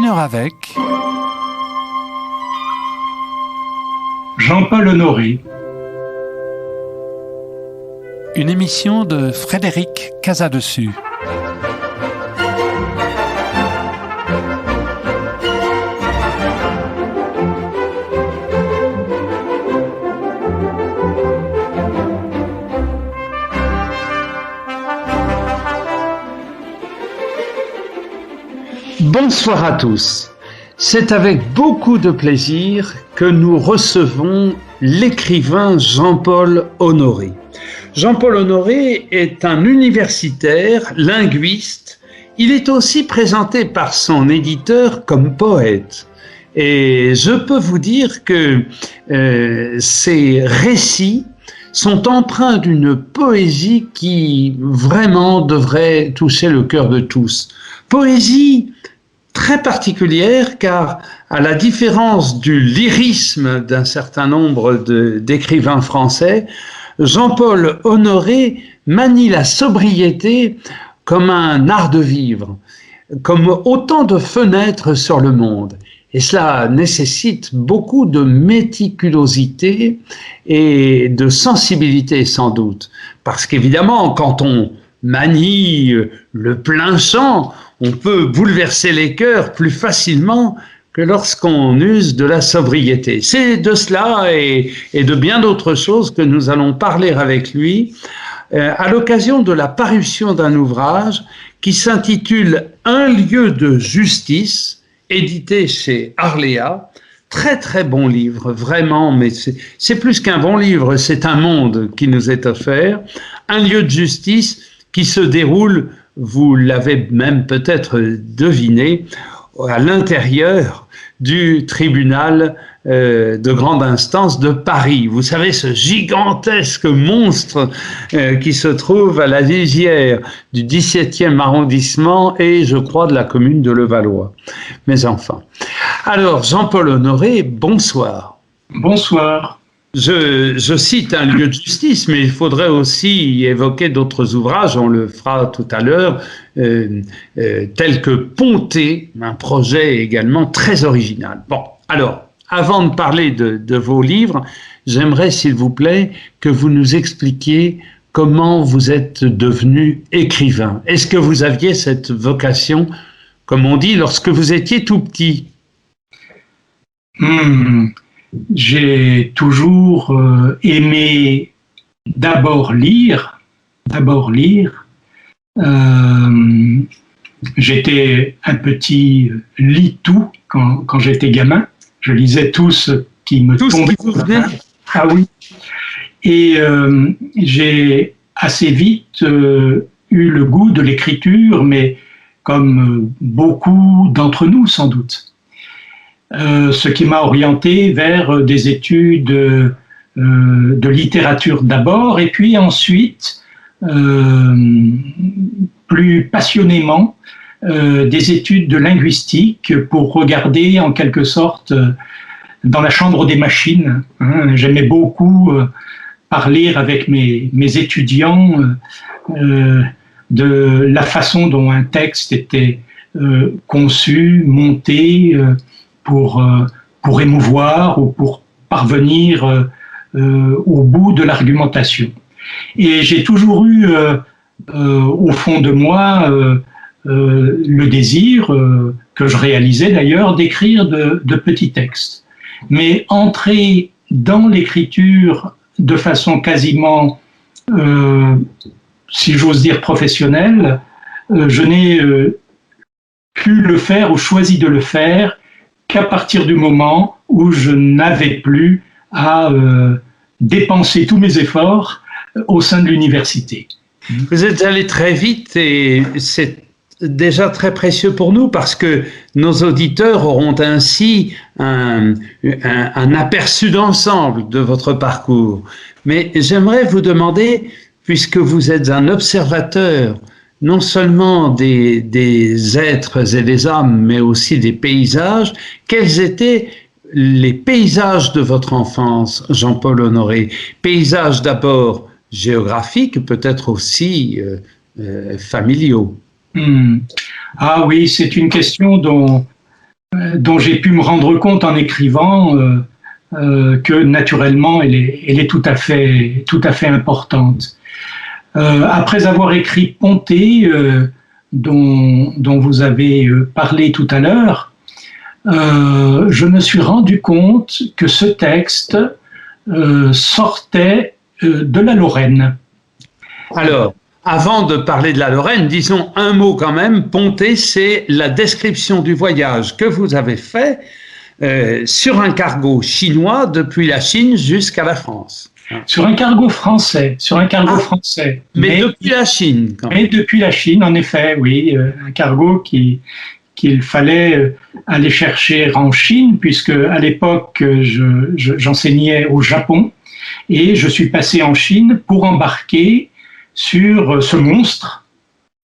heure avec Jean-Paul Honoré. Une émission de Frédéric Casadessus. Bonsoir à tous. C'est avec beaucoup de plaisir que nous recevons l'écrivain Jean-Paul Honoré. Jean-Paul Honoré est un universitaire, linguiste. Il est aussi présenté par son éditeur comme poète. Et je peux vous dire que ses récits sont empreints d'une poésie qui vraiment devrait toucher le cœur de tous. Poésie très particulière car, à la différence du lyrisme d'un certain nombre d'écrivains français, Jean-Paul Honoré manie la sobriété comme un art de vivre, comme autant de fenêtres sur le monde. Et cela nécessite beaucoup de méticulosité et de sensibilité sans doute. Parce qu'évidemment, quand on manie le plein chant, on peut bouleverser les cœurs plus facilement que lorsqu'on use de la sobriété. C'est de cela et de bien d'autres choses que nous allons parler avec lui à l'occasion de la parution d'un ouvrage qui s'intitule « Un lieu de justice », édité chez Arléa. Très très bon livre, vraiment, mais c'est plus qu'un bon livre, c'est un monde qui nous est offert. Un lieu de justice qui se déroule, vous l'avez même peut-être deviné, à l'intérieur du tribunal de grande instance de Paris. Vous savez, ce gigantesque monstre qui se trouve à la lisière du 17e arrondissement et, je crois, de la commune de Levallois. Mais enfin. Alors, Jean-Paul Honoré, bonsoir. Bonsoir. Je cite un lieu de justice, mais il faudrait aussi évoquer d'autres ouvrages, on le fera tout à l'heure, tels que Ponté, un projet également très original. Bon, alors, avant de parler de vos livres, j'aimerais, s'il vous plaît, que vous nous expliquiez comment vous êtes devenu écrivain. Est-ce que vous aviez cette vocation, comme on dit, lorsque vous étiez tout petit ? J'ai toujours aimé d'abord lire. J'étais un petit lit-tout quand j'étais gamin. Je lisais tout ce qui me tombait sur la main. Ah oui. Et j'ai assez vite eu le goût de l'écriture, mais comme beaucoup d'entre nous sans doute. Ce qui m'a orienté vers des études de littérature d'abord, et puis ensuite, plus passionnément, des études de linguistique pour regarder en quelque sorte dans la chambre des machines. J'aimais beaucoup parler avec mes étudiants de la façon dont un texte était conçu, monté, pour émouvoir ou pour parvenir au bout de l'argumentation. Et j'ai toujours eu au fond de moi le désir, que je réalisais d'ailleurs, d'écrire de petits textes. Mais entrer dans l'écriture de façon quasiment, si j'ose dire, professionnelle, je n'ai pu le faire ou choisi de le faire qu'à partir du moment où je n'avais plus à dépenser tous mes efforts au sein de l'université. Vous êtes allé très vite et c'est déjà très précieux pour nous parce que nos auditeurs auront ainsi un aperçu d'ensemble de votre parcours. Mais j'aimerais vous demander, puisque vous êtes un observateur non seulement des êtres et des âmes, mais aussi des paysages, quels étaient les paysages de votre enfance, Jean-Paul Honoré? Paysages d'abord géographiques, peut-être aussi familiaux. Ah oui, c'est une question dont dont j'ai pu me rendre compte en écrivant que naturellement elle est tout à fait importante. Après avoir écrit Ponté, dont vous avez parlé tout à l'heure, je me suis rendu compte que ce texte sortait de la Lorraine. Alors, avant de parler de la Lorraine, disons un mot quand même. Ponté, c'est la description du voyage que vous avez fait sur un cargo chinois depuis la Chine jusqu'à la France. Sur un cargo français, français. Mais depuis la Chine, quand même. Mais depuis la Chine, en effet, oui, un cargo qu'il fallait aller chercher en Chine, puisque à l'époque, j'enseignais au Japon, et je suis passé en Chine pour embarquer sur ce monstre,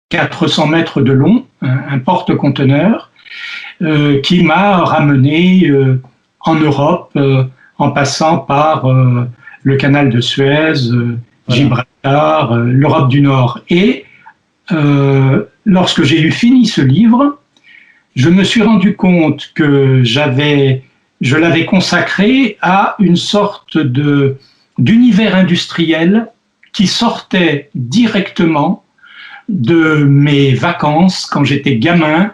400 mètres de long, un porte-conteneur, qui m'a ramené en Europe, en passant par le canal de Suez, Gibraltar, l'Europe du Nord. Et lorsque j'ai eu fini ce livre, je me suis rendu compte que je l'avais consacré à une sorte d'univers industriel qui sortait directement de mes vacances quand j'étais gamin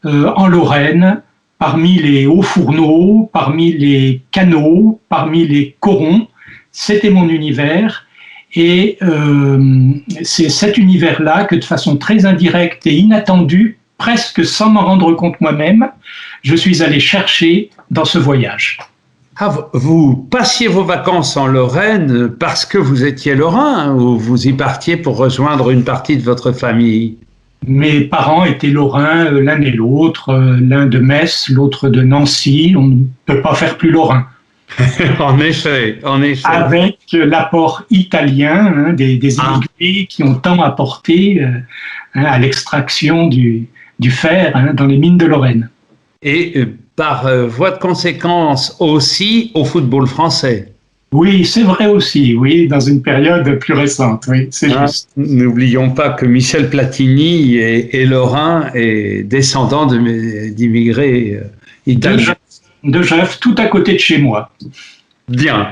en Lorraine, parmi les hauts fourneaux, parmi les canaux, parmi les corons. C'était mon univers, et c'est cet univers-là que de façon très indirecte et inattendue, presque sans m'en rendre compte moi-même, je suis allé chercher dans ce voyage. Ah, vous passiez vos vacances en Lorraine parce que vous étiez lorrain, ou vous y partiez pour rejoindre une partie de votre famille? Mes parents étaient lorrains, l'un et l'autre, l'un de Metz, l'autre de Nancy. On ne peut pas faire plus lorrain. En effet. Avec l'apport italien des immigrés qui ont tant apporté à l'extraction du fer dans les mines de Lorraine. Et par voie de conséquence aussi au football français. Oui, c'est vrai aussi, oui, dans une période plus récente, oui, c'est juste. N'oublions pas que Michel Platini est lorrain et descendant d'immigrés italiens. De Jeff, tout à côté de chez moi. Bien.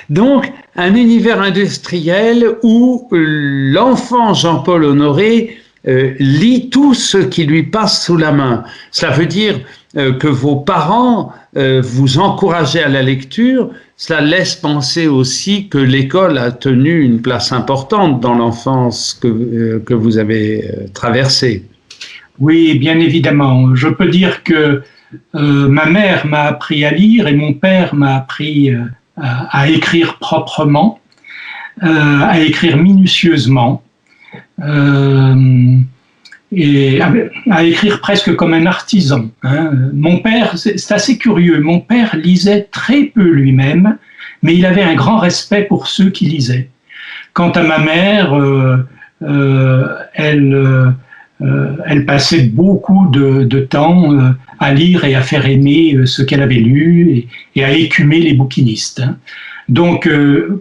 Donc, un univers industriel où l'enfant Jean-Paul Honoré lit tout ce qui lui passe sous la main. Cela veut dire que vos parents vous encourageaient à la lecture. Cela laisse penser aussi que l'école a tenu une place importante dans l'enfance que vous avez traversée. Oui, bien évidemment. Je peux dire que ma mère m'a appris à lire et mon père m'a appris à écrire proprement, à écrire minutieusement, et à écrire presque comme un artisan. Mon père, c'est assez curieux, mon père lisait très peu lui-même, mais il avait un grand respect pour ceux qui lisaient. Quant à ma mère, elle passait beaucoup de temps à lire et à faire aimer ce qu'elle avait lu et à écumer les bouquinistes. Donc,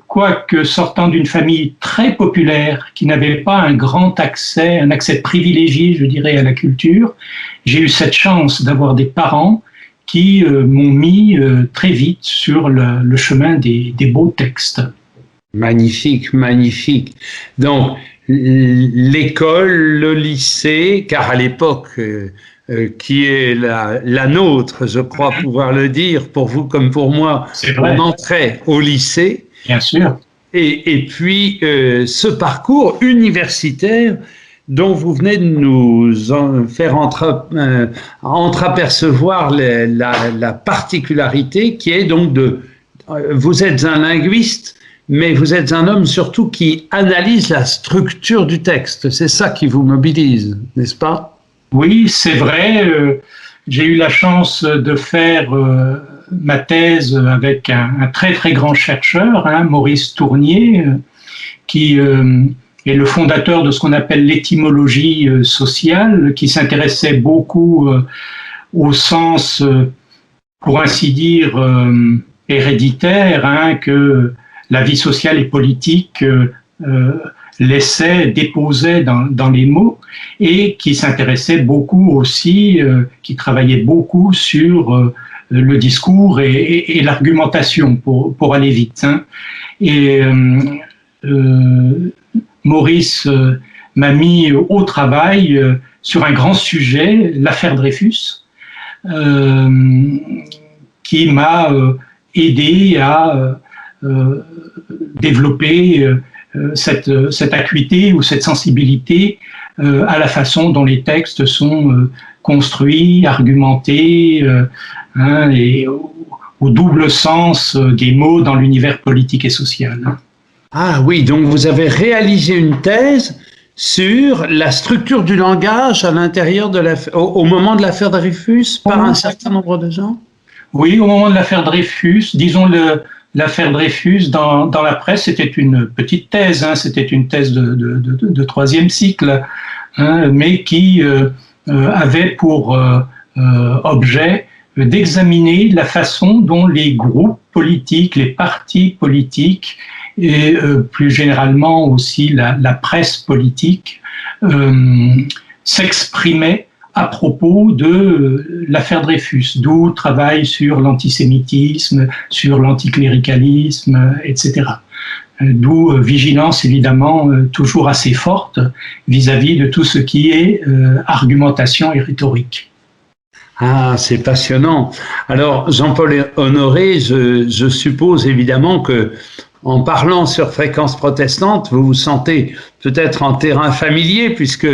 quoique sortant d'une famille très populaire qui n'avait pas un accès privilégié, je dirais, à la culture, j'ai eu cette chance d'avoir des parents qui m'ont mis très vite sur le chemin des beaux textes. Magnifique, magnifique. Donc, l'école, le lycée, car à l'époque qui est la nôtre, je crois pouvoir le dire, pour vous comme pour moi, on entrait au lycée. Bien sûr. Et puis, ce parcours universitaire dont vous venez de nous faire entreapercevoir la particularité qui est donc vous êtes un linguiste, mais vous êtes un homme surtout qui analyse la structure du texte. C'est ça qui vous mobilise, n'est-ce pas? Oui, c'est vrai. J'ai eu la chance de faire ma thèse avec un très très grand chercheur, Maurice Tournier, qui est le fondateur de ce qu'on appelle l'étymologie sociale, qui s'intéressait beaucoup au sens, pour ainsi dire, héréditaire, que la vie sociale et politique l'essai déposait dans les mots et qui s'intéressait beaucoup aussi, qui travaillait beaucoup sur le discours et l'argumentation pour aller vite. Hein. Et Maurice m'a mis au travail sur un grand sujet, l'affaire Dreyfus, qui m'a aidé à développer cette acuité ou cette sensibilité à la façon dont les textes sont construits, argumentés, et au double sens des mots dans l'univers politique et social. Ah oui, donc vous avez réalisé une thèse sur la structure du langage à l'intérieur au moment de l'affaire Dreyfus par un certain nombre de gens? Oui, au moment de l'affaire Dreyfus, disons l'affaire Dreyfus dans la presse, c'était une petite thèse, hein, c'était une thèse de troisième cycle, hein, mais qui avait pour objet d'examiner la façon dont les groupes politiques, les partis politiques et plus généralement aussi la presse politique s'exprimaient à propos de l'affaire Dreyfus, d'où travail sur l'antisémitisme, sur l'anticléricalisme, etc. D'où vigilance évidemment toujours assez forte vis-à-vis de tout ce qui est argumentation et rhétorique. Ah, c'est passionnant. Alors, Jean-Paul Honoré, je suppose évidemment que en parlant sur Fréquence protestante, vous vous sentez peut-être en terrain familier, puisque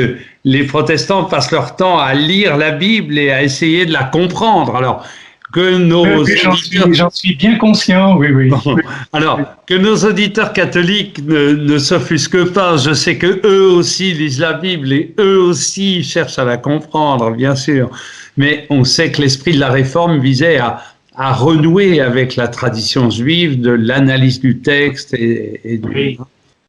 les protestants passent leur temps à lire la Bible et à essayer de la comprendre. Alors, que nos j'en suis bien conscient, oui, oui. Bon, alors, que nos auditeurs catholiques ne s'offusquent pas. Je sais que eux aussi lisent la Bible et eux aussi cherchent à la comprendre, bien sûr. Mais on sait que l'esprit de la Réforme visait à renouer avec la tradition juive de l'analyse du texte et du... Oui,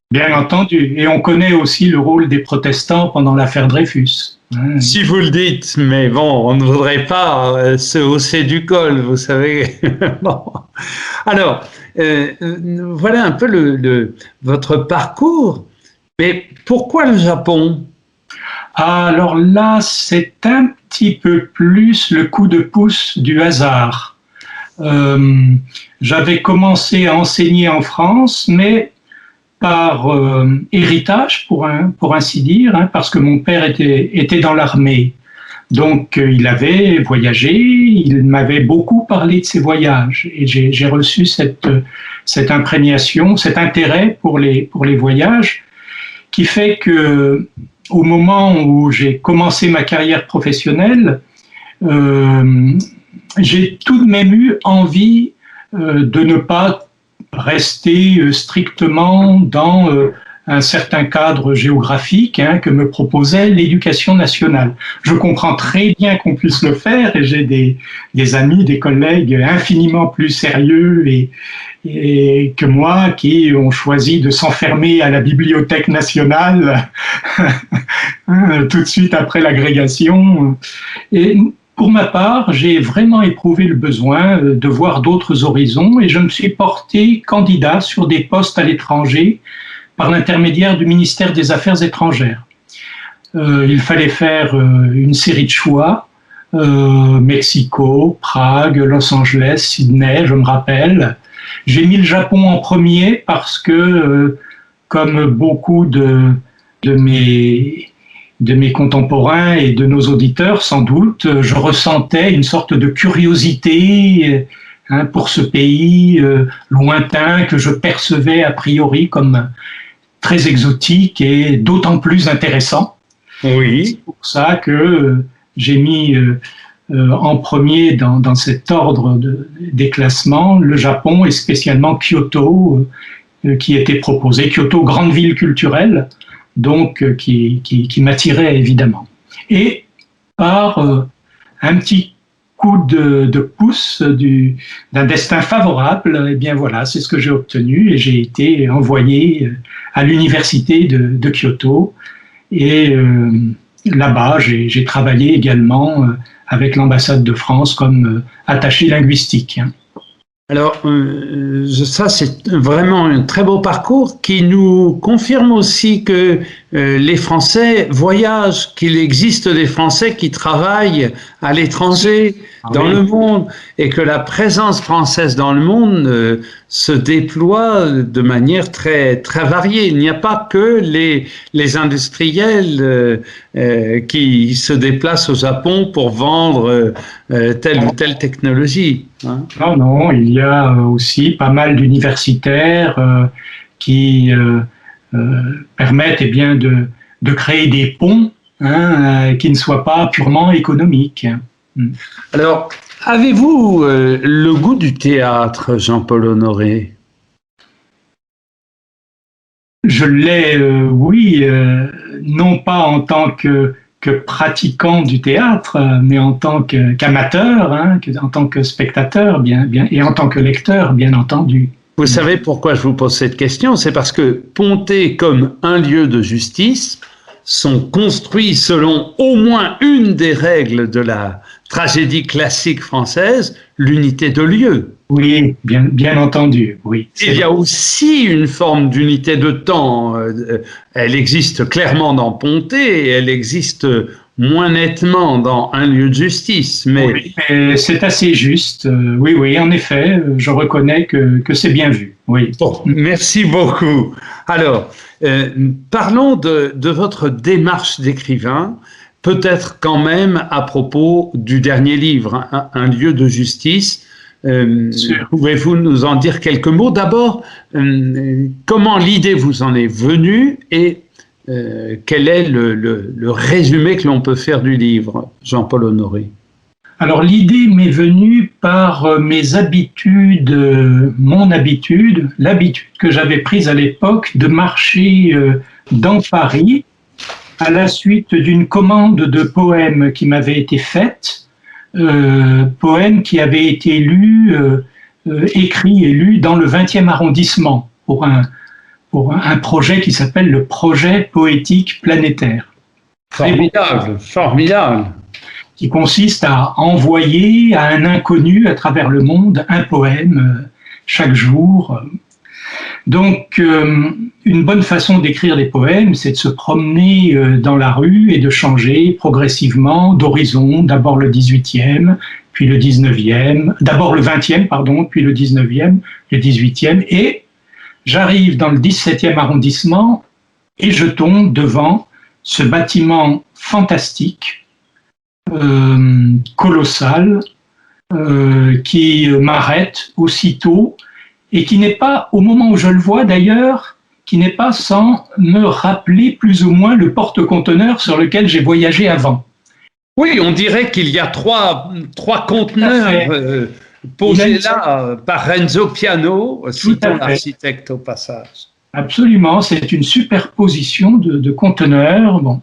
bien entendu. Et on connaît aussi le rôle des protestants pendant l'affaire Dreyfus. Si vous le dites, mais bon, on ne voudrait pas se hausser du col, vous savez. Bon. Alors, voilà un peu votre parcours. Mais pourquoi le Japon? Alors là, c'est un petit peu plus le coup de pouce du hasard. J'avais commencé à enseigner en France, mais par héritage, pour ainsi dire, hein, parce que mon père était dans l'armée. Donc, il avait voyagé, il m'avait beaucoup parlé de ses voyages, et j'ai reçu cette imprégnation, cet intérêt pour les voyages, qui fait que au moment où j'ai commencé ma carrière professionnelle, j'ai tout de même eu envie de ne pas rester strictement dans un certain cadre géographique que me proposait l'éducation nationale. Je comprends très bien qu'on puisse le faire et j'ai des amis, des collègues infiniment plus sérieux et que moi qui ont choisi de s'enfermer à la Bibliothèque nationale tout de suite après l'agrégation. Et pour ma part, j'ai vraiment éprouvé le besoin de voir d'autres horizons et je me suis porté candidat sur des postes à l'étranger par l'intermédiaire du ministère des Affaires étrangères. Il fallait faire une série de choix, Mexico, Prague, Los Angeles, Sydney, je me rappelle. J'ai mis le Japon en premier parce que, comme beaucoup de mes contemporains et de nos auditeurs, sans doute, je ressentais une sorte de curiosité pour ce pays lointain que je percevais a priori comme très exotique et d'autant plus intéressant. Oui. C'est pour ça que j'ai mis en premier dans cet ordre des classements le Japon et spécialement Kyoto qui était proposé. Kyoto, grande ville culturelle, donc qui m'attirait évidemment. Et par un petit coup de pouce d'un destin favorable, eh bien voilà, c'est ce que j'ai obtenu et j'ai été envoyé à l'université de Kyoto et là-bas j'ai travaillé également avec l'ambassade de France comme attaché linguistique. Alors, ça, c'est vraiment un très beau parcours qui nous confirme aussi que les Français voyagent, qu'il existe des Français qui travaillent à l'étranger, dans Oui. le monde, et que la présence française dans le monde se déploie de manière très, très variée. Il n'y a pas que les industriels qui se déplacent au Japon pour vendre telle ou telle technologie, hein. Non, non, il y a aussi pas mal d'universitaires qui permettent eh bien, de créer des ponts qui ne soient pas purement économiques. Alors, avez-vous le goût du théâtre, Jean-Paul Honoré? Je l'ai, oui, non pas en tant que pratiquant du théâtre, mais en tant qu'amateur, en tant que spectateur, et en tant que lecteur, bien entendu. Vous savez pourquoi je vous pose cette question? C'est parce que Pontet, comme un lieu de justice, sont construits selon au moins une des règles de la tragédie classique française, l'unité de lieu. Oui, bien entendu, oui. Il y a aussi une forme d'unité de temps. Elle existe clairement dans Pontet et elle existe moins nettement dans un lieu de justice. Mais oui, c'est assez juste. Oui, oui, en effet, je reconnais que c'est bien vu. Oui. bon, merci beaucoup. Alors, parlons de votre démarche d'écrivain, peut-être quand même à propos du dernier livre, un lieu de justice. Pouvez-vous nous en dire quelques mots? D'abord, comment l'idée vous en est venue et quel est le résumé que l'on peut faire du livre, Jean-Paul Honoré? Alors l'idée m'est venue par mes habitudes, l'habitude que j'avais prise à l'époque de marcher dans Paris à la suite d'une commande de poèmes qui m'avait été faite. Poème qui avait été écrit et lu dans le 20e arrondissement pour un projet qui s'appelle le projet poétique planétaire. Formidable, formidable. Qui consiste à envoyer à un inconnu à travers le monde un poème chaque jour. Donc, une bonne façon d'écrire des poèmes, c'est de se promener dans la rue et de changer progressivement d'horizon, d'abord le 18e, puis le 19e, d'abord le 20e, pardon, puis le 19e, le 18e, et j'arrive dans le 17e arrondissement et je tombe devant ce bâtiment fantastique, colossal, qui m'arrête aussitôt et qui n'est pas, au moment où je le vois d'ailleurs, qui n'est pas sans me rappeler plus ou moins le porte-conteneurs sur lequel j'ai voyagé avant. Oui, on dirait qu'il y a trois conteneurs posés là par Renzo Piano, citons l'architecte au passage. Absolument, c'est une superposition de conteneurs. Bon.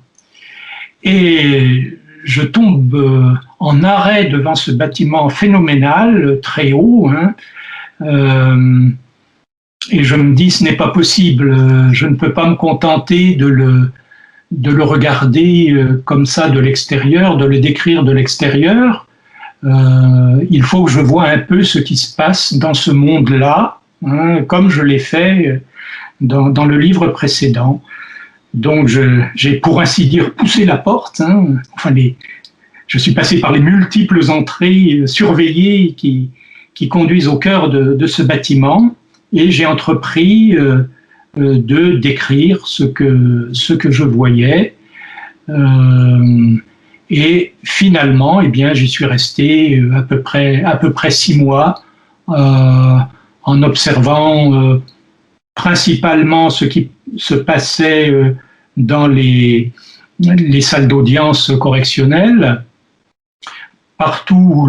Et je tombe en arrêt devant ce bâtiment phénoménal, très haut, et je me dis, ce n'est pas possible, je ne peux pas me contenter de le regarder comme ça de l'extérieur, de le décrire de l'extérieur. Il faut que je voie un peu ce qui se passe dans ce monde-là, comme je l'ai fait dans le livre précédent. Donc j'ai pour ainsi dire poussé la porte. Je suis passé par les multiples entrées surveillées qui conduisent au cœur de ce bâtiment et j'ai entrepris de décrire ce que je voyais. Et finalement, eh bien, j'y suis resté à peu près 6 mois en observant principalement ce qui se passait dans les salles d'audience correctionnelles, partout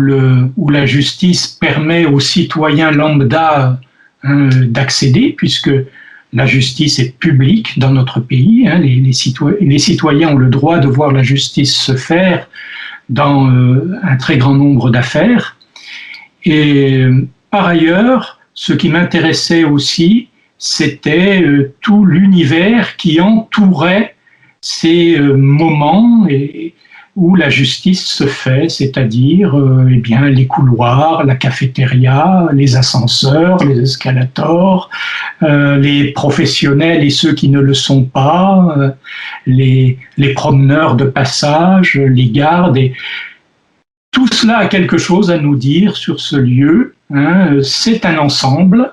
où la justice permet aux citoyens lambda d'accéder, puisque la justice est publique dans notre pays. Les citoyens ont le droit de voir la justice se faire dans un très grand nombre d'affaires. Et par ailleurs, ce qui m'intéressait aussi, c'était tout l'univers qui entourait ces moments et où la justice se fait, c'est-à-dire eh bien, les couloirs, la cafétéria, les ascenseurs, les escalators, les professionnels et ceux qui ne le sont pas, les promeneurs de passage, les gardes. Et tout cela a quelque chose à nous dire sur ce lieu. Hein. C'est un ensemble,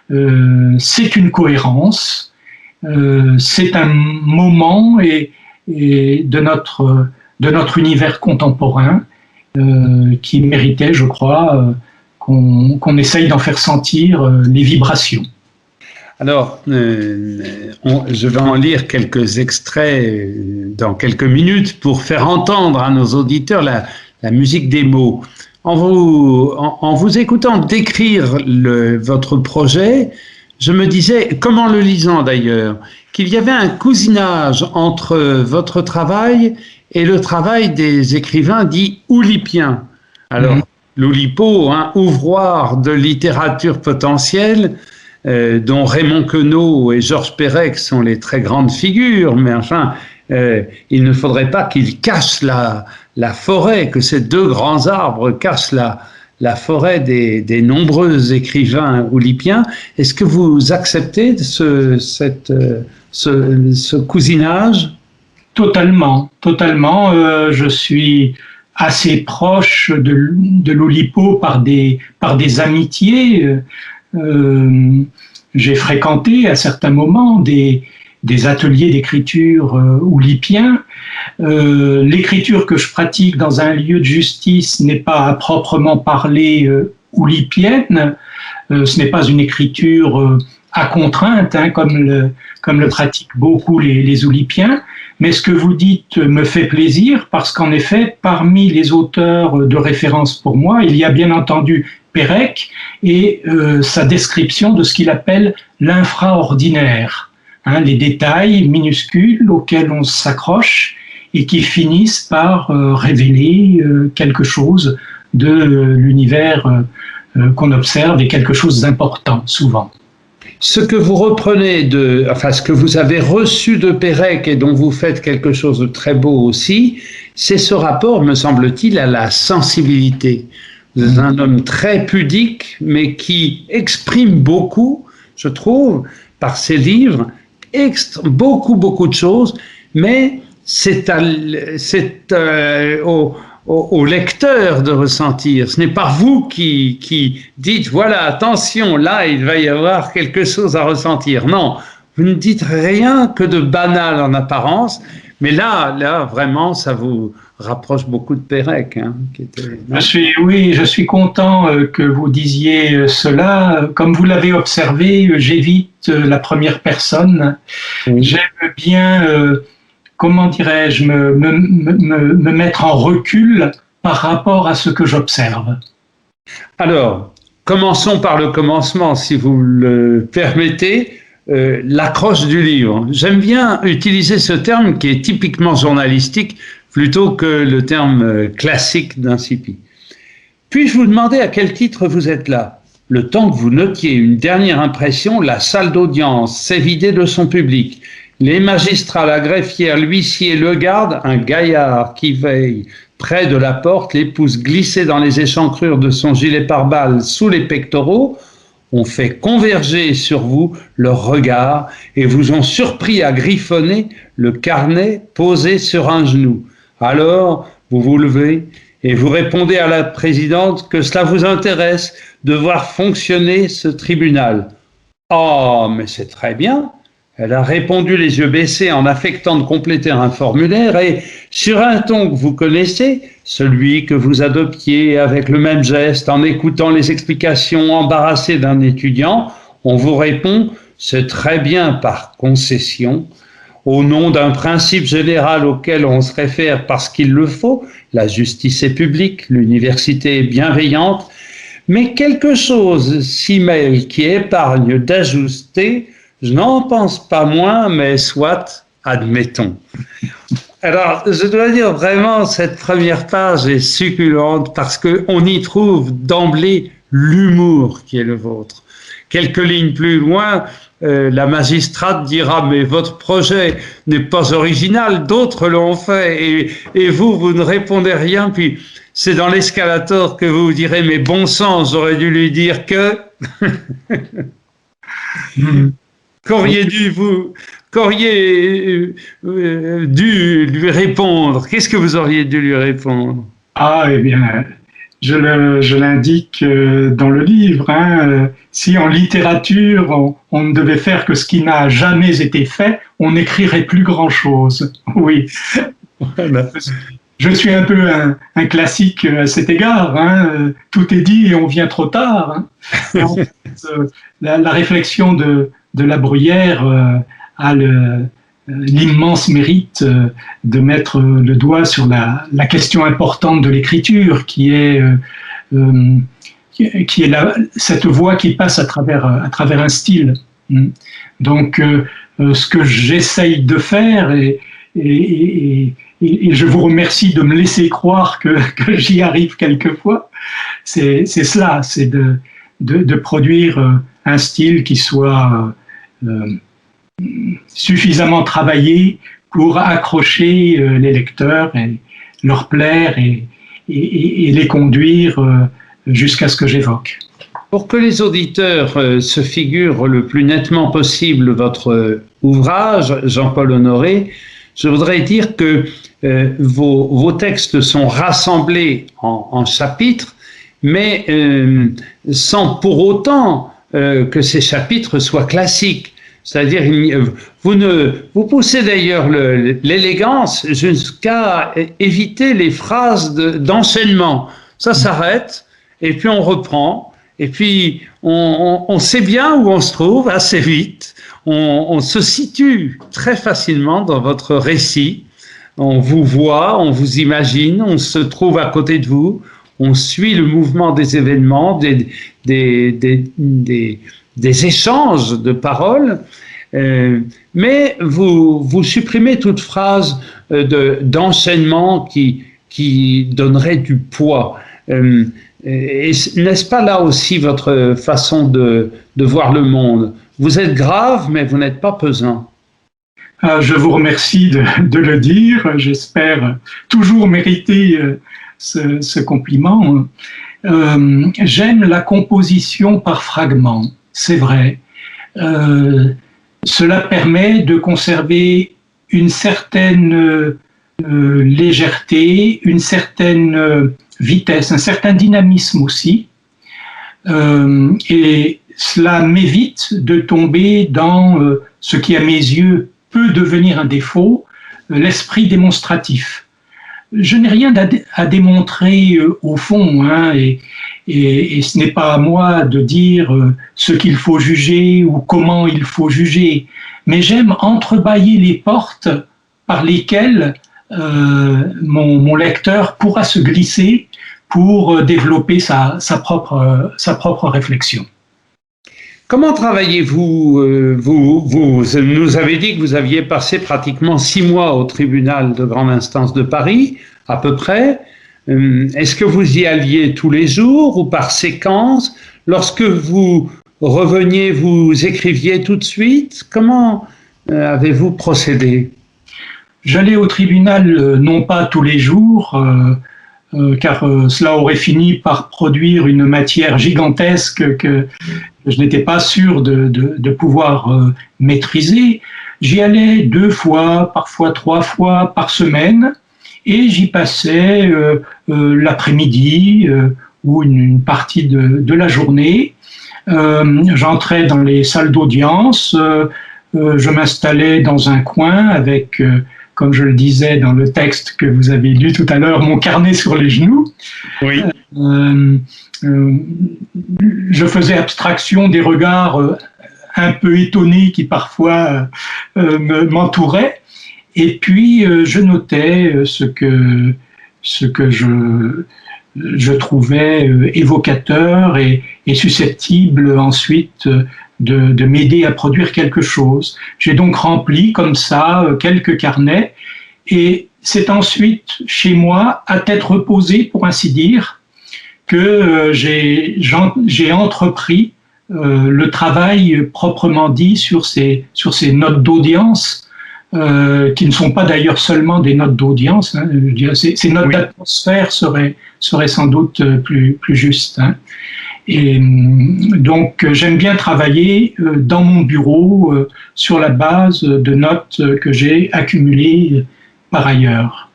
c'est une cohérence, c'est un moment et de notre univers contemporain qui méritait, je crois, qu'on essaye d'en faire sentir les vibrations. Alors, je vais en lire quelques extraits dans quelques minutes pour faire entendre à nos auditeurs la musique des mots. En vous écoutant décrire votre projet, je me disais, comme en le lisant d'ailleurs, qu'il y avait un cousinage entre votre travail et le travail des écrivains dits oulipiens. Alors, l'Oulipo, ouvroir de littérature potentielle, dont Raymond Queneau et Georges Perec sont les très grandes figures, mais enfin, il ne faudrait pas qu'ils cachent la forêt, que ces deux grands arbres cachent la forêt des nombreux écrivains oulipiens. Est-ce que vous acceptez ce cousinage? Totalement. Je suis assez proche de l'Oulipo par des amitiés. J'ai fréquenté à certains moments des ateliers d'écriture oulipiens. L'écriture que je pratique dans un lieu de justice n'est pas à proprement parler oulipienne. Ce n'est pas une écriture à contrainte, comme le pratiquent beaucoup les oulipiens. Mais ce que vous dites me fait plaisir parce qu'en effet, parmi les auteurs de référence pour moi, il y a bien entendu Perec et sa description de ce qu'il appelle l'infraordinaire, les détails minuscules auxquels on s'accroche et qui finissent par révéler quelque chose de l'univers qu'on observe et quelque chose d'important souvent. Ce que vous reprenez ce que vous avez reçu de Perec et dont vous faites quelque chose de très beau aussi, c'est ce rapport, me semble-t-il, à la sensibilité. Vous êtes un homme très pudique, mais qui exprime beaucoup, je trouve, par ses livres, beaucoup de choses, mais c'est au lecteur de ressentir. Ce n'est pas vous qui dites, voilà, attention, là, il va y avoir quelque chose à ressentir. Non, vous ne dites rien que de banal en apparence, mais là, vraiment, ça vous rapproche beaucoup de Perec. Je suis content que vous disiez cela. Comme vous l'avez observé, j'évite la première personne. Oui. J'aime bien... comment dirais-je, me mettre en recul par rapport à ce que j'observe. Alors, commençons par le commencement, si vous le permettez, l'accroche du livre. J'aime bien utiliser ce terme qui est typiquement journalistique plutôt que le terme classique d'incipit. Puis-je vous demander à quel titre vous êtes là? Le temps que vous notiez une dernière impression, la salle d'audience s'est vidée de son public. Les magistrats, la greffière, l'huissier, le garde, un gaillard qui veille près de la porte, les pouces glissés dans les échancrures de son gilet pare-balles sous les pectoraux, ont fait converger sur vous leur regard et vous ont surpris à griffonner le carnet posé sur un genou. Alors, vous vous levez et vous répondez à la présidente que cela vous intéresse de voir fonctionner ce tribunal. « Oh, mais c'est très bien !» Elle a répondu les yeux baissés en affectant de compléter un formulaire et, sur un ton que vous connaissez, celui que vous adoptiez avec le même geste en écoutant les explications embarrassées d'un étudiant, on vous répond « c'est très bien par concession ». Au nom d'un principe général auquel on se réfère parce qu'il le faut, la justice est publique, l'université est bienveillante, mais quelque chose s'y mêle qui épargne d'ajuster. Je n'en pense pas moins, mais soit, admettons. Alors, je dois dire vraiment, cette première page est succulente parce qu'on y trouve d'emblée l'humour qui est le vôtre. Quelques lignes plus loin, la magistrate dira mais votre projet n'est pas original, d'autres l'ont fait et vous ne répondez rien. Puis c'est dans l'escalator que vous direz mais bon sang, j'aurais dû lui dire que. Qu'auriez dû lui répondre? Qu'est-ce que vous auriez dû lui répondre? Ah, eh bien, je l'indique dans le livre. Si en littérature, on ne devait faire que ce qui n'a jamais été fait, on n'écrirait plus grand-chose. Oui. Voilà. Je suis un peu un classique à cet égard. Tout est dit et on vient trop tard. En fait, la réflexion de La Bruyère a l'immense mérite de mettre le doigt sur la question importante de l'écriture, qui est cette voie qui passe à travers un style. Donc, ce que j'essaye de faire, et je vous remercie de me laisser croire que j'y arrive quelquefois, c'est cela, c'est de produire un style qui soit suffisamment travaillé pour accrocher les lecteurs et leur plaire et les conduire jusqu'à ce que j'évoque. Pour que les auditeurs se figurent le plus nettement possible votre ouvrage, Jean-Paul Honoré, je voudrais dire que vos textes sont rassemblés en chapitres, mais sans pour autant que ces chapitres soient classiques. C'est-à-dire, vous poussez d'ailleurs l'élégance jusqu'à éviter les phrases d'enchaînement. Ça s'arrête, et puis on reprend, et puis on sait bien où on se trouve assez vite. On se situe très facilement dans votre récit. On vous voit, on vous imagine, on se trouve à côté de vous, on suit le mouvement des événements, des échanges de paroles, mais vous supprimez toute phrase d'enchaînement qui donnerait du poids. N'est-ce pas là aussi votre façon de voir le monde? Vous êtes grave, mais vous n'êtes pas pesant. Je vous remercie de le dire. J'espère toujours mériter ce compliment. J'aime la composition par fragments, c'est vrai. Cela permet de conserver une certaine légèreté, une certaine vitesse, un certain dynamisme aussi. Et cela m'évite de tomber dans ce qui, à mes yeux, peut devenir un défaut, l'esprit démonstratif. Je n'ai rien à démontrer au fond, et ce n'est pas à moi de dire ce qu'il faut juger ou comment il faut juger, mais j'aime entrebâiller les portes par lesquelles mon lecteur pourra se glisser pour développer sa propre réflexion. Comment travaillez-vous vous nous avez dit que vous aviez passé pratiquement 6 mois au tribunal de grande instance de Paris, à peu près. Est-ce que vous y alliez tous les jours ou par séquence? Lorsque vous reveniez, vous écriviez tout de suite? Comment avez-vous procédé? J'allais au tribunal non pas tous les jours, car cela aurait fini par produire une matière gigantesque que je n'étais pas sûr de pouvoir maîtriser. J'y allais 2 fois, parfois 3 fois par semaine, et j'y passais l'après-midi ou une partie de la journée. J'entrais dans les salles d'audience, je m'installais dans un coin avec, comme je le disais dans le texte que vous avez lu tout à l'heure, mon carnet sur les genoux. Oui. Je faisais abstraction des regards un peu étonnés qui parfois m'entouraient, et puis je notais ce que je trouvais évocateur et susceptible ensuite de m'aider à produire quelque chose. J'ai donc rempli comme ça quelques carnets, et c'est ensuite chez moi, à tête reposée pour ainsi dire, que j'ai entrepris le travail proprement dit sur ces notes d'audience, qui ne sont pas d'ailleurs seulement des notes d'audience. Hein, je dirais, ces notes d'atmosphère seraient sans doute plus justes. Hein. Et donc, j'aime bien travailler dans mon bureau sur la base de notes que j'ai accumulées par ailleurs.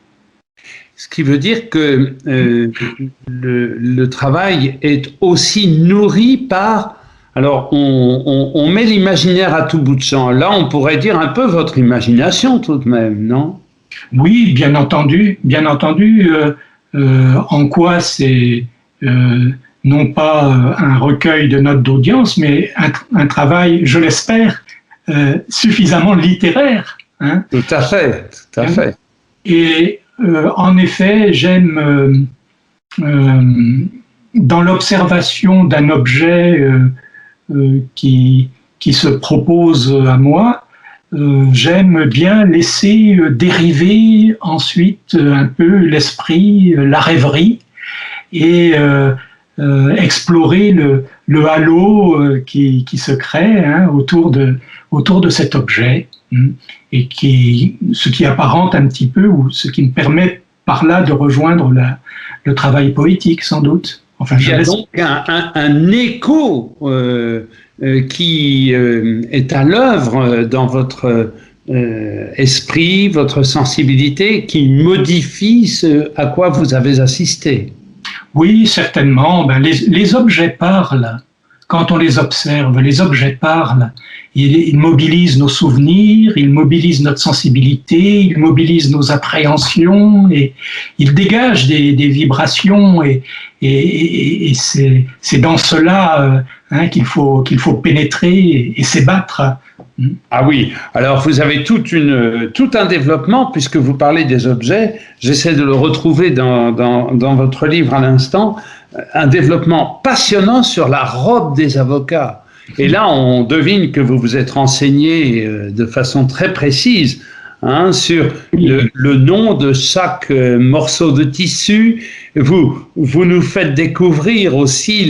Ce qui veut dire que le travail est aussi nourri par... Alors, on met l'imaginaire à tout bout de champ. Là, on pourrait dire un peu votre imagination tout de même, non? Oui, bien entendu. Bien entendu. En quoi c'est non pas un recueil de notes d'audience, mais un travail, je l'espère, suffisamment littéraire. Hein. Tout à fait, tout à fait. Et en effet, j'aime, dans l'observation d'un objet qui se propose à moi, j'aime bien laisser dériver ensuite un peu l'esprit, la rêverie, et explorer le halo qui se crée hein, autour de cet objet, et ce qui apparente un petit peu, ou ce qui me permet par là de rejoindre le travail poétique, sans doute. Enfin, il y a donc un écho qui est à l'œuvre dans votre esprit, votre sensibilité, qui modifie ce à quoi vous avez assisté. Oui, certainement. Ben, les objets parlent. Quand on les observe, les objets parlent. Ils mobilisent nos souvenirs, ils mobilisent notre sensibilité, ils mobilisent nos appréhensions, et ils dégagent des vibrations. Et c'est dans cela hein, qu'il faut pénétrer et s'ébattre. Ah oui, alors vous avez tout un développement, puisque vous parlez des objets, j'essaie de le retrouver dans votre livre à l'instant, un développement passionnant sur la robe des avocats. Et là, on devine que vous vous êtes renseigné de façon très précise hein, sur le nom de chaque morceau de tissu. Vous nous faites découvrir aussi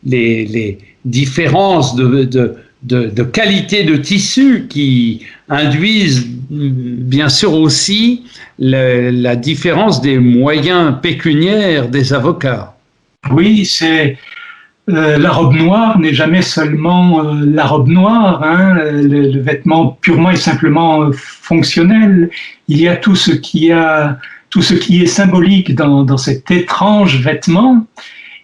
les différences de qualité de tissu qui induisent bien sûr aussi la différence des moyens pécuniaires des avocats. Oui, c'est la robe noire n'est jamais seulement la robe noire, hein, le vêtement purement et simplement fonctionnel. Il y a tout ce qui est symbolique dans cet étrange vêtement.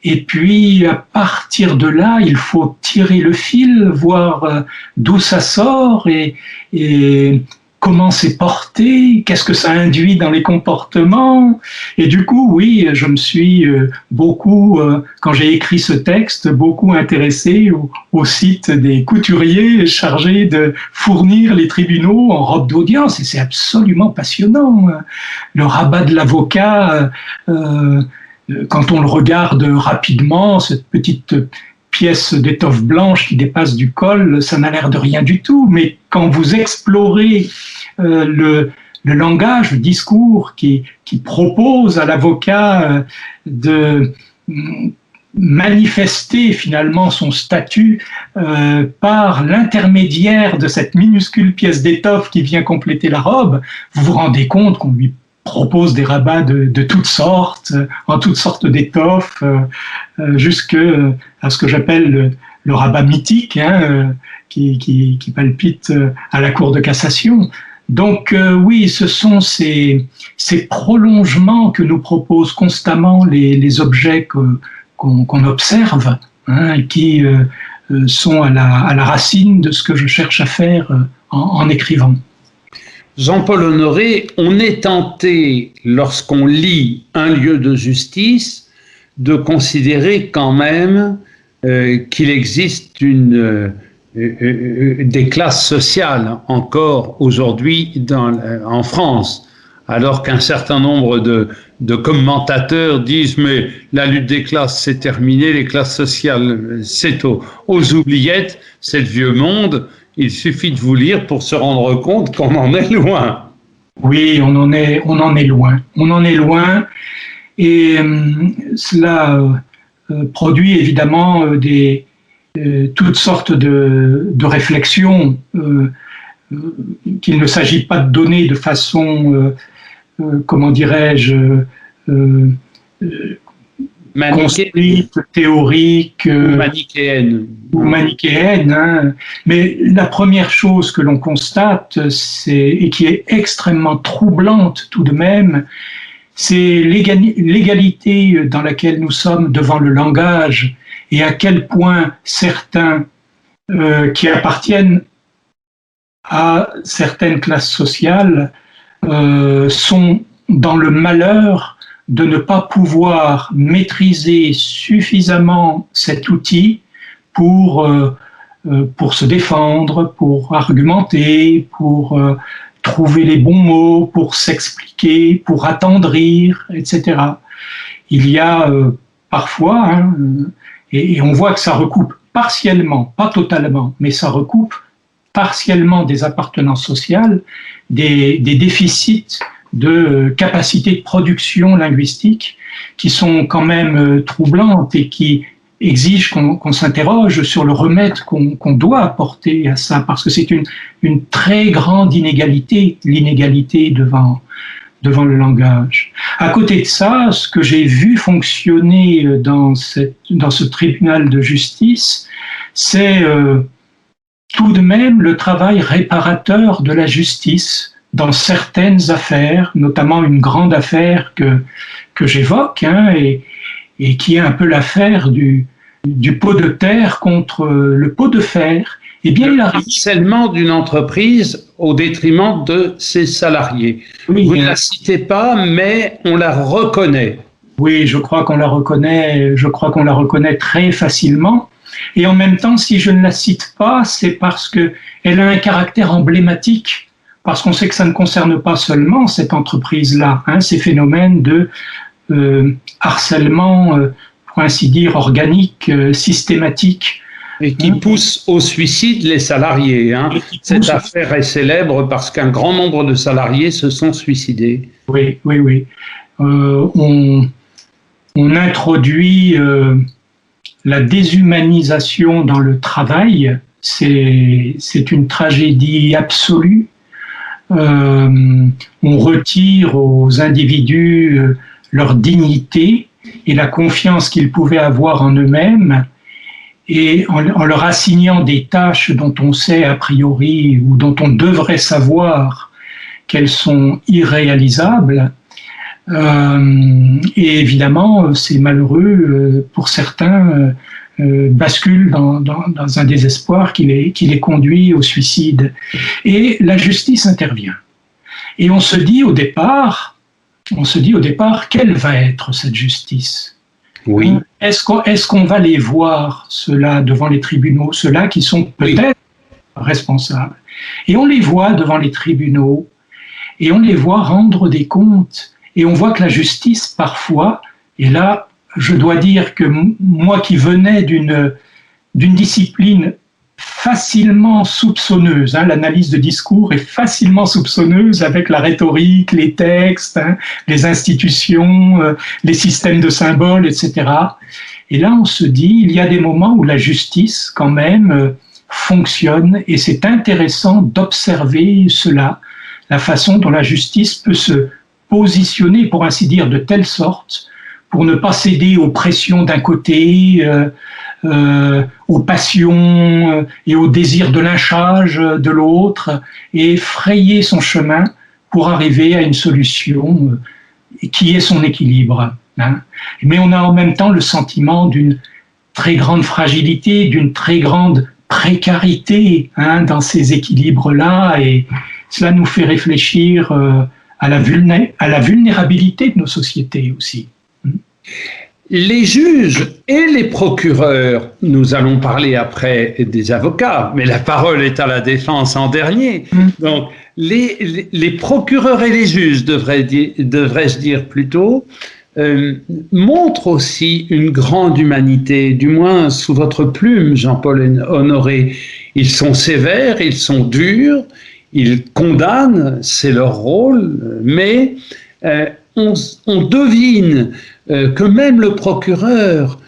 Et puis, à partir de là, il faut tirer le fil, voir d'où ça sort et comment c'est porté, qu'est-ce que ça induit dans les comportements. Et du coup, oui, je me suis beaucoup, quand j'ai écrit ce texte, beaucoup intéressé au site des couturiers chargés de fournir les tribunaux en robe d'audience. Et c'est absolument passionnant. Le rabat de l'avocat... quand on le regarde rapidement, cette petite pièce d'étoffe blanche qui dépasse du col, ça n'a l'air de rien du tout. Mais quand vous explorez le langage, le discours qui propose à l'avocat de manifester finalement son statut par l'intermédiaire de cette minuscule pièce d'étoffe qui vient compléter la robe, vous vous rendez compte qu'on lui propose des rabats de toutes sortes, en toutes sortes d'étoffes, jusqu'à ce que j'appelle le rabat mythique, hein, qui palpite à la Cour de cassation. Donc oui, ce sont ces prolongements que nous proposent constamment les objets qu'on observe, hein, qui sont à la racine de ce que je cherche à faire en écrivant. Jean-Paul Honoré, on est tenté, lorsqu'on lit Un lieu de justice, de considérer quand même qu'il existe des classes sociales encore aujourd'hui en France, alors qu'un certain nombre de commentateurs disent « mais la lutte des classes c'est terminé, les classes sociales c'est aux oubliettes, c'est le vieux monde ». Il suffit de vous lire pour se rendre compte qu'on en est loin. Oui, on en est loin. On en est loin. Et cela produit évidemment des toutes sortes de réflexions qu'il ne s'agit pas de donner de façon, comment dirais-je, construite, théorique, ou manichéenne. Hein. Mais la première chose que l'on constate, et qui est extrêmement troublante tout de même, c'est l'égalité dans laquelle nous sommes devant le langage et à quel point certains qui appartiennent à certaines classes sociales sont dans le malheur de ne pas pouvoir maîtriser suffisamment cet outil pour se défendre, pour argumenter, pour trouver les bons mots, pour s'expliquer, pour attendrir, etc. Il y a parfois, et on voit que ça recoupe partiellement, pas totalement, mais ça recoupe partiellement des appartenances sociales, des déficits de capacité de production linguistique qui sont quand même troublantes et qui exigent qu'on s'interroge sur le remède qu'on doit apporter à ça, parce que c'est une très grande inégalité, l'inégalité devant le langage. À côté de ça, ce que j'ai vu fonctionner dans ce tribunal de justice, c'est tout de même le travail réparateur de la justice dans certaines affaires, notamment une grande affaire que j'évoque, et qui est un peu l'affaire du pot de terre contre le pot de fer. Eh bien, le harcèlement d'une entreprise au détriment de ses salariés. Oui, vous ne la citez pas, mais on la reconnaît. Oui, je crois qu'on la reconnaît très facilement. Et en même temps, si je ne la cite pas, c'est parce qu'elle a un caractère emblématique, parce qu'on sait que ça ne concerne pas seulement cette entreprise-là, ces phénomènes de harcèlement, pour ainsi dire, organique, systématique. Et qui pousse au suicide les salariés. Cette affaire est célèbre parce qu'un grand nombre de salariés se sont suicidés. Oui. On introduit la déshumanisation dans le travail. C'est une tragédie absolue. On retire aux individus leur dignité et la confiance qu'ils pouvaient avoir en eux-mêmes, et en leur assignant des tâches dont on sait a priori ou dont on devrait savoir qu'elles sont irréalisables. Et évidemment, c'est malheureux pour certains, basculent dans un désespoir qui les conduit au suicide. Et la justice intervient. Et on se dit au départ, quelle va être cette justice ? Oui. Est-ce qu'on va les voir, ceux-là, devant les tribunaux, ceux-là qui sont peut-être responsables? Et on les voit devant les tribunaux, et on les voit rendre des comptes, et on voit que la justice, parfois, et là, je dois dire que moi qui venais d'une discipline facilement soupçonneuse, l'analyse de discours est facilement soupçonneuse avec la rhétorique, les textes, les institutions, les systèmes de symboles, etc. Et là, on se dit, il y a des moments où la justice, quand même, fonctionne, et c'est intéressant d'observer cela, la façon dont la justice peut se positionner, pour ainsi dire, de telle sorte, pour ne pas céder aux pressions d'un côté, aux passions et aux désirs de lynchage de l'autre, et frayer son chemin pour arriver à une solution qui est son équilibre. Mais on a en même temps le sentiment d'une très grande fragilité, d'une très grande précarité dans ces équilibres-là, et cela nous fait réfléchir à la vulnérabilité de nos sociétés aussi. Les juges et les procureurs, nous allons parler après des avocats, mais la parole est à la défense en dernier. Donc, les procureurs et les juges, devrais-je dire plutôt, montrent aussi une grande humanité, du moins sous votre plume, Jean-Paul Honoré. Ils sont sévères, ils sont durs, ils condamnent, c'est leur rôle, mais on devine que même le procureur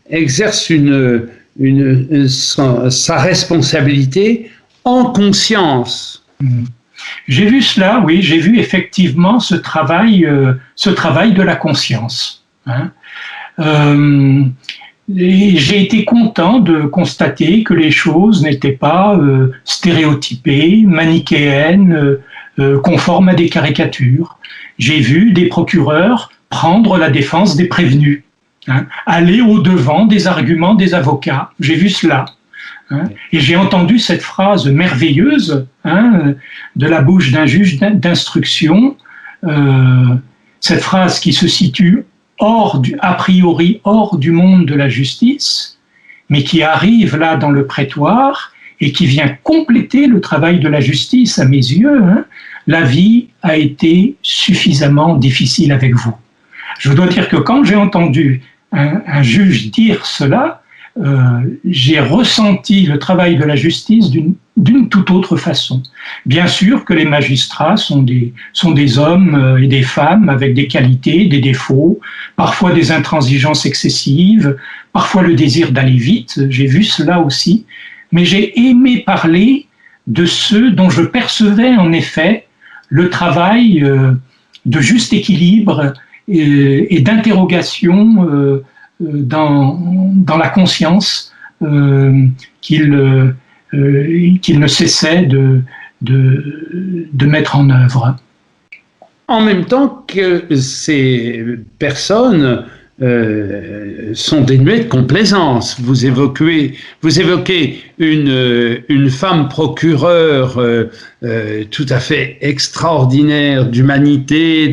exerce une sa responsabilité en conscience. J'ai vu cela, oui, j'ai vu effectivement ce travail de la conscience. Hein. Et j'ai été content de constater que les choses n'étaient pas stéréotypées, manichéennes, conformes à des caricatures. J'ai vu des procureurs prendre la défense des prévenus, hein, aller au-devant des arguments des avocats. J'ai vu cela. Hein, et j'ai entendu cette phrase merveilleuse, hein, de la bouche d'un juge d'instruction, cette phrase qui se situe a priori hors du monde de la justice, mais qui arrive là dans le prétoire et qui vient compléter le travail de la justice à mes yeux. Hein. La vie a été suffisamment difficile avec vous. Je dois dire que quand j'ai entendu un juge dire cela, j'ai ressenti le travail de la justice d'une toute autre façon. Bien sûr que les magistrats sont des hommes et des femmes avec des qualités, des défauts, parfois des intransigences excessives, parfois le désir d'aller vite, j'ai vu cela aussi, mais j'ai aimé parler de ceux dont je percevais en effet le travail de juste équilibre et d'interrogation dans la conscience qu'il ne cessait de mettre en œuvre. En même temps que ces personnes sont dénuées de complaisance. Vous évoquez une femme procureure tout à fait extraordinaire d'humanité,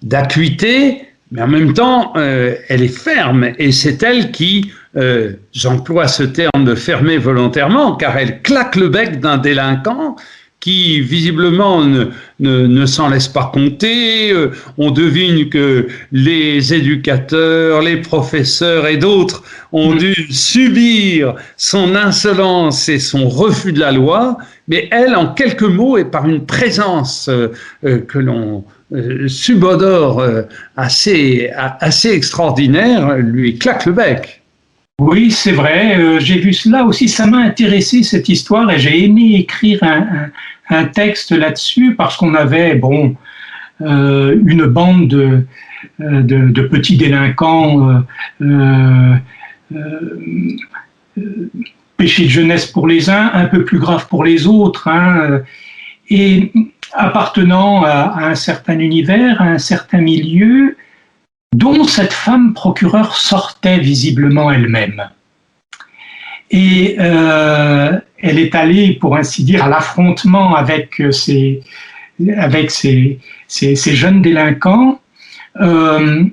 d'acuité, mais en même temps, elle est ferme, et c'est elle qui, j'emploie ce terme de fermer volontairement, car elle claque le bec d'un délinquant qui visiblement ne s'en laisse pas compter. On devine que les éducateurs, les professeurs et d'autres ont dû subir son insolence et son refus de la loi, mais elle, en quelques mots, et par une présence que l'on subodore assez extraordinaire, lui claque le bec. Oui, c'est vrai, j'ai vu cela aussi, ça m'a intéressé cette histoire et j'ai aimé écrire un texte là-dessus parce qu'on avait, une bande de petits délinquants, péché de jeunesse pour les uns, un peu plus grave pour les autres, hein, et appartenant à un certain univers, à un certain milieu, dont cette femme procureure sortait visiblement elle-même. Et elle est allée, pour ainsi dire, à l'affrontement avec ces jeunes délinquants. Elle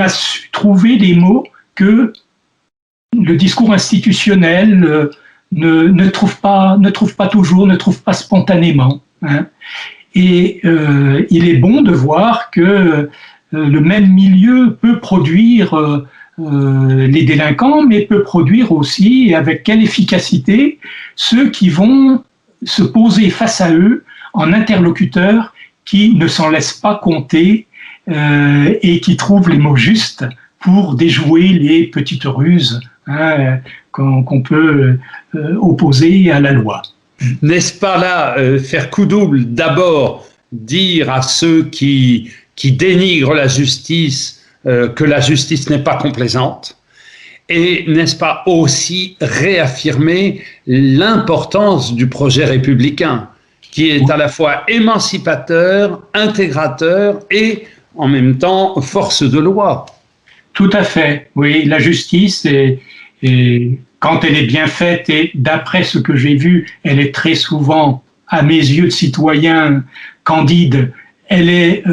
a su trouver des mots que le discours institutionnel ne trouve pas toujours, ne trouve pas spontanément. Hein. Et il est bon de voir que le même milieu peut produire les délinquants, mais peut produire aussi, et avec quelle efficacité, ceux qui vont se poser face à eux en interlocuteurs qui ne s'en laissent pas compter et qui trouvent les mots justes pour déjouer les petites ruses, hein, qu'on peut opposer à la loi. N'est-ce pas là faire coup double, d'abord dire à ceux qui dénigrent la justice que la justice n'est pas complaisante, et n'est-ce pas aussi réaffirmer l'importance du projet républicain qui est à la fois émancipateur, intégrateur et en même temps force de loi. Tout à fait, oui, la justice quand elle est bien faite, et d'après ce que j'ai vu, elle est très souvent, à mes yeux de citoyen candide, elle est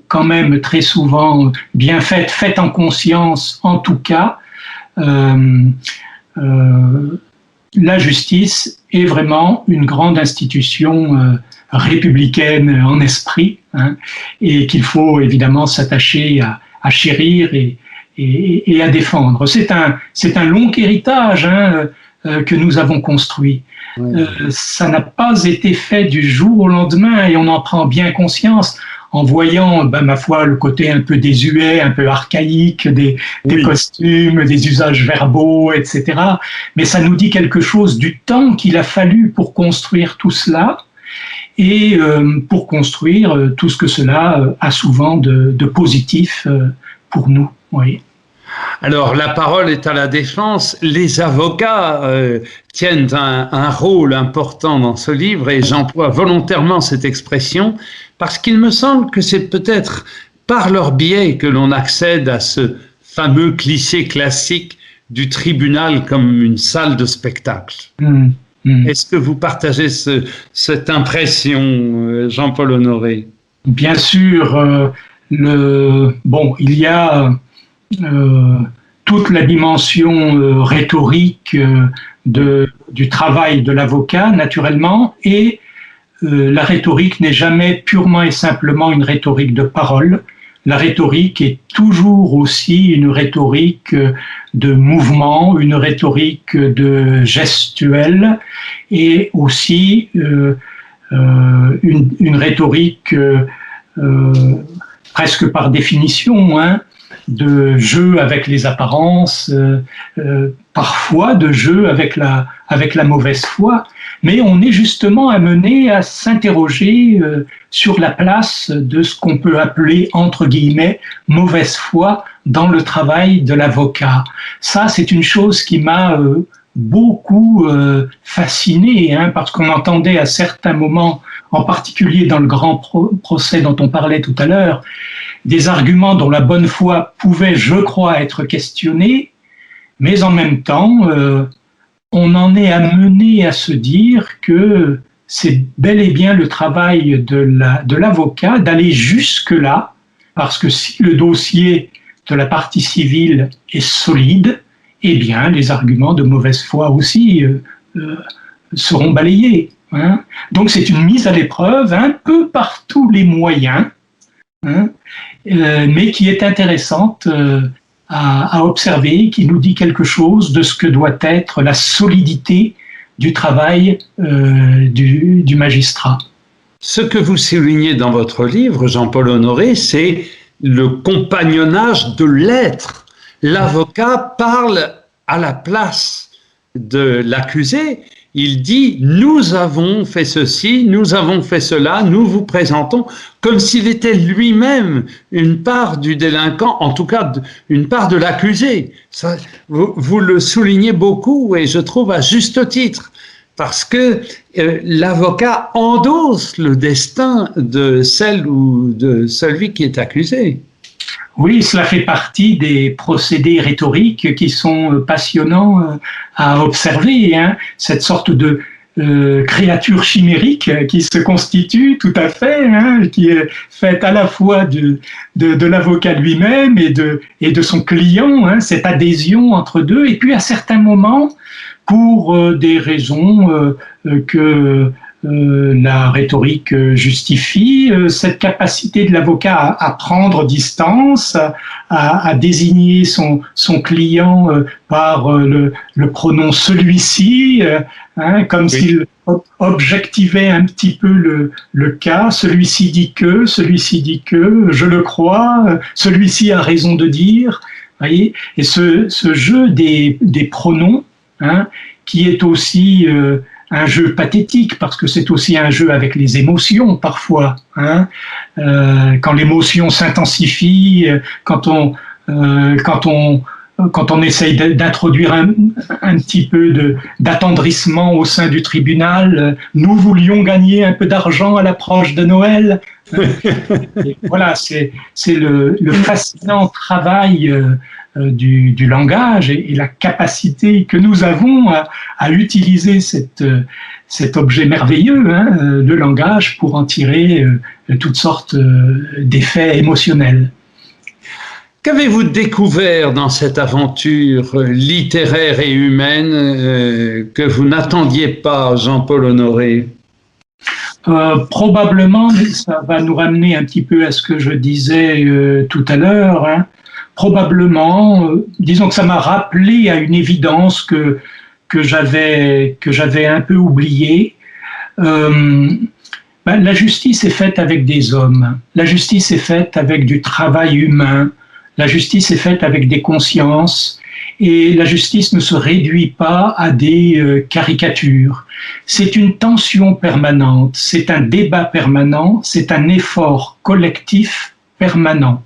quand même très souvent bien faite, faite en conscience en tout cas. La justice est vraiment une grande institution républicaine en esprit, hein, et qu'il faut évidemment s'attacher à chérir et à défendre. C'est un long héritage, hein, que nous avons construit. Ça n'a pas été fait du jour au lendemain et on en prend bien conscience en voyant, ma foi, le côté un peu désuet, un peu archaïque des costumes, des usages verbaux, etc. Mais ça nous dit quelque chose du temps qu'il a fallu pour construire tout cela et pour construire tout ce que cela a souvent de positif pour nous. Oui. Alors, la parole est à la défense. Les avocats tiennent un rôle important dans ce livre et j'emploie volontairement cette expression parce qu'il me semble que c'est peut-être par leur biais que l'on accède à ce fameux cliché classique du tribunal comme une salle de spectacle. Est-ce que vous partagez cette impression, Jean-Paul Honoré? Bien sûr. Il y a toute la dimension rhétorique du travail de l'avocat, naturellement, et la rhétorique n'est jamais purement et simplement une rhétorique de parole. La rhétorique est toujours aussi une rhétorique de mouvement, une rhétorique de gestuelle et aussi une rhétorique presque par définition, de jeu avec les apparences, parfois de jeu avec la mauvaise foi, mais on est justement amené à s'interroger sur la place de ce qu'on peut appeler, entre guillemets, mauvaise foi dans le travail de l'avocat. Ça, c'est une chose qui m'a beaucoup fasciné, parce qu'on entendait à certains moments, en particulier dans le grand procès dont on parlait tout à l'heure, des arguments dont la bonne foi pouvait, je crois, être questionnée, mais en même temps, on en est amené à se dire que c'est bel et bien le travail de l'avocat d'aller jusque-là, parce que si le dossier de la partie civile est solide, eh bien, les arguments de mauvaise foi aussi seront balayés. Donc, c'est une mise à l'épreuve un peu par tous les moyens, mais qui est intéressante à observer, qui nous dit quelque chose de ce que doit être la solidité du travail du magistrat. Ce que vous soulignez dans votre livre, Jean-Paul Honoré, c'est le compagnonnage de l'être. L'avocat parle à la place de l'accusé. Il dit « nous avons fait ceci, nous avons fait cela, nous vous présentons », comme s'il était lui-même une part du délinquant, en tout cas une part de l'accusé. Vous le soulignez beaucoup et je trouve à juste titre, parce que l'avocat endosse le destin de celle ou de celui qui est accusé. Oui, cela fait partie des procédés rhétoriques qui sont passionnants à observer, cette sorte de créature chimérique qui se constitue tout à fait, qui est faite à la fois de l'avocat lui-même et de son client, cette adhésion entre deux, et puis à certains moments, pour des raisons que la rhétorique justifie, cette capacité de l'avocat à prendre distance, à désigner son client par le pronom celui-ci, comme s'il objectivait un petit peu le cas. Celui-ci dit que, je le crois, celui-ci a raison de dire. Voyez, et ce jeu des pronoms, qui est aussi un jeu pathétique, parce que c'est aussi un jeu avec les émotions parfois. Quand l'émotion s'intensifie, quand on essaye d'introduire un petit peu d'attendrissement au sein du tribunal, nous voulions gagner un peu d'argent à l'approche de Noël. Et voilà, c'est le fascinant travail du langage et la capacité que nous avons à utiliser cet objet merveilleux, le langage, pour en tirer toutes sortes d'effets émotionnels. Qu'avez-vous découvert dans cette aventure littéraire et humaine que vous n'attendiez pas, Jean-Paul Honoré? Probablement, ça va nous ramener un petit peu à ce que je disais tout à l'heure, probablement, disons que ça m'a rappelé à une évidence que j'avais un peu oubliée. La justice est faite avec des hommes, la justice est faite avec du travail humain, la justice est faite avec des consciences, et la justice ne se réduit pas à des caricatures. C'est une tension permanente, c'est un débat permanent, c'est un effort collectif permanent.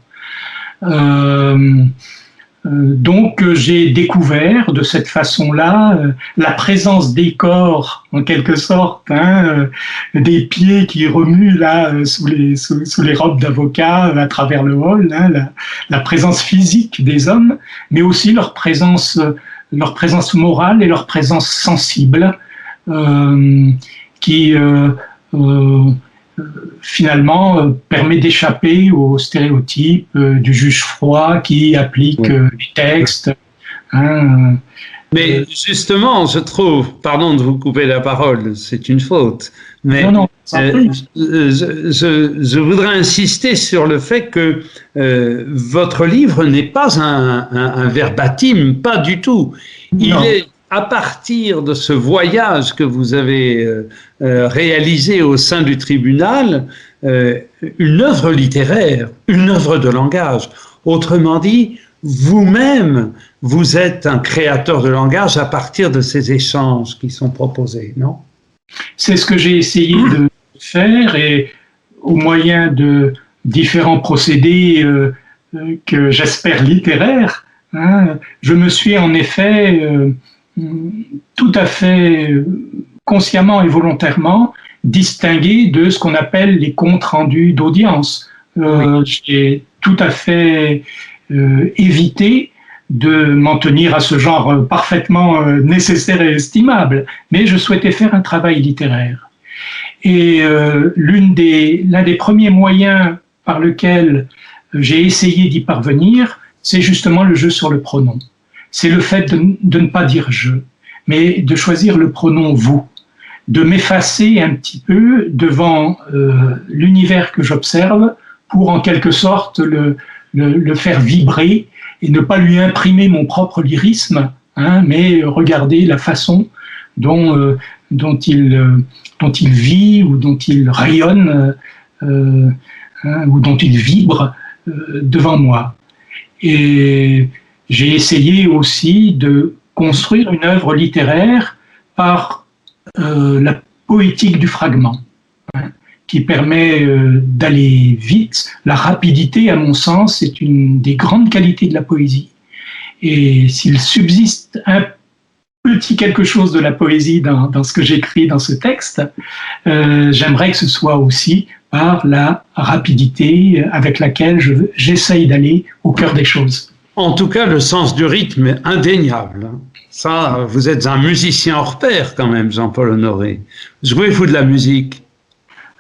Donc j'ai découvert de cette façon-là la présence des corps, en quelque sorte, des pieds qui remuent là sous les robes d'avocats à travers le hall, la présence physique des hommes, mais aussi leur présence morale et leur présence sensible, qui finalement permet d'échapper aux stéréotypes du juge froid qui applique les textes. Mais justement, je trouve, pardon de vous couper la parole, c'est une faute, mais je voudrais insister sur le fait que votre livre n'est pas un verbatim, pas du tout. Il est à partir de ce voyage que vous avez réalisé au sein du tribunal, une œuvre littéraire, une œuvre de langage. Autrement dit, vous-même, vous êtes un créateur de langage à partir de ces échanges qui sont proposés, non? C'est ce que j'ai essayé de faire, et au moyen de différents procédés que j'espère littéraires, je me suis en effet tout à fait consciemment et volontairement distingué de ce qu'on appelle les comptes rendus d'audience. J'ai tout à fait évité de m'en tenir à ce genre parfaitement nécessaire et estimable, mais je souhaitais faire un travail littéraire. Et l'un des premiers moyens par lequel j'ai essayé d'y parvenir, c'est justement le jeu sur le pronom. C'est le fait de ne pas dire « je », mais de choisir le pronom « vous », de m'effacer un petit peu devant l'univers que j'observe pour en quelque sorte le faire vibrer et ne pas lui imprimer mon propre lyrisme, mais regarder la façon dont il vit ou dont il rayonne ou dont il vibre devant moi. Et j'ai essayé aussi de construire une œuvre littéraire par la poétique du fragment, qui permet d'aller vite. La rapidité, à mon sens, est une des grandes qualités de la poésie. Et s'il subsiste un petit quelque chose de la poésie dans ce que j'écris dans ce texte, j'aimerais que ce soit aussi par la rapidité avec laquelle j'essaye d'aller au cœur des choses. En tout cas, le sens du rythme est indéniable. Ça, vous êtes un musicien hors pair quand même, Jean-Paul Honoré. Jouez-vous de la musique?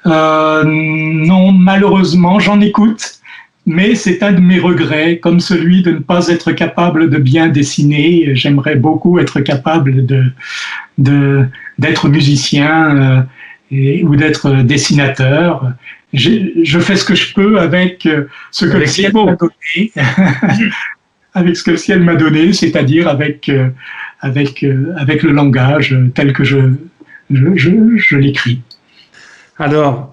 Non, malheureusement, j'en écoute, mais c'est un de mes regrets, comme celui de ne pas être capable de bien dessiner. J'aimerais beaucoup être capable d'être musicien ou d'être dessinateur. Je fais ce que je peux avec ce que le ciel m'a donné. Avec ce que le ciel m'a donné, c'est-à-dire avec le langage tel que je l'écris. Alors,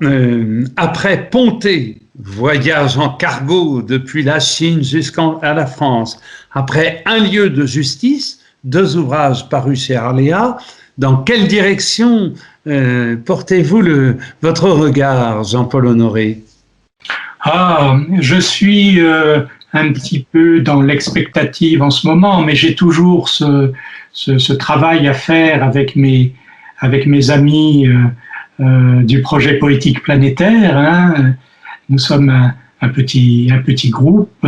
après Ponté, voyage en cargo depuis la Chine jusqu'à la France, après Un lieu de justice, 2 ouvrages parus chez Arléa, dans quelle direction portez-vous votre regard, Jean-Paul Honoré? Je suis un petit peu dans l'expectative en ce moment, mais j'ai toujours ce travail à faire avec mes amis du projet poétique planétaire. Nous sommes un petit groupe.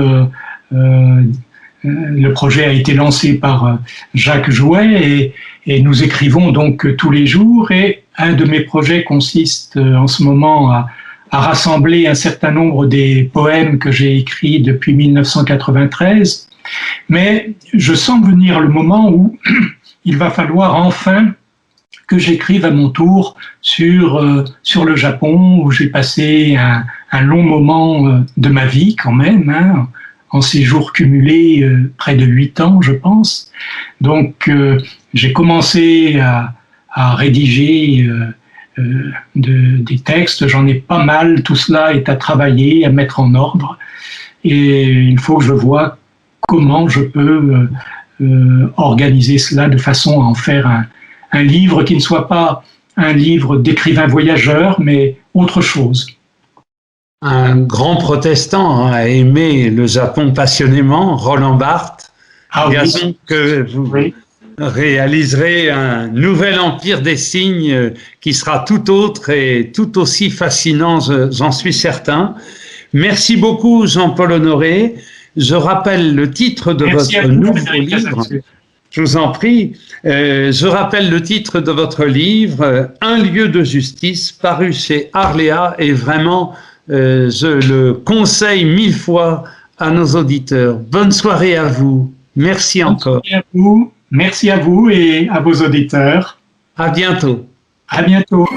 Le projet a été lancé par Jacques Jouet et nous écrivons donc tous les jours. Et un de mes projets consiste en ce moment à rassembler un certain nombre des poèmes que j'ai écrits depuis 1993. Mais je sens venir le moment où il va falloir enfin que j'écrive à mon tour sur le Japon, où j'ai passé un long moment de ma vie quand même, en séjour cumulé près de 8 ans, je pense. Donc j'ai commencé à rédiger des textes. J'en ai pas mal. Tout cela est à travailler, à mettre en ordre. Et il faut que je vois comment je peux organiser cela de façon à en faire un livre qui ne soit pas un livre d'écrivain voyageur, mais autre chose. Un grand protestant a aimé le Japon passionnément, Roland Barthes. Ah Gazon, que vous réaliserez un nouvel empire des signes qui sera tout autre et tout aussi fascinant, j'en suis certain. Merci beaucoup Jean-Paul Honoré. Je rappelle le titre de votre nouveau livre. Je vous en prie. Je rappelle le titre de votre livre, Un lieu de justice, paru chez Arléa, et vraiment, je le conseille 1000 fois à nos auditeurs. Bonne soirée à vous. Merci encore. Merci à vous et à vos auditeurs. À bientôt. À bientôt.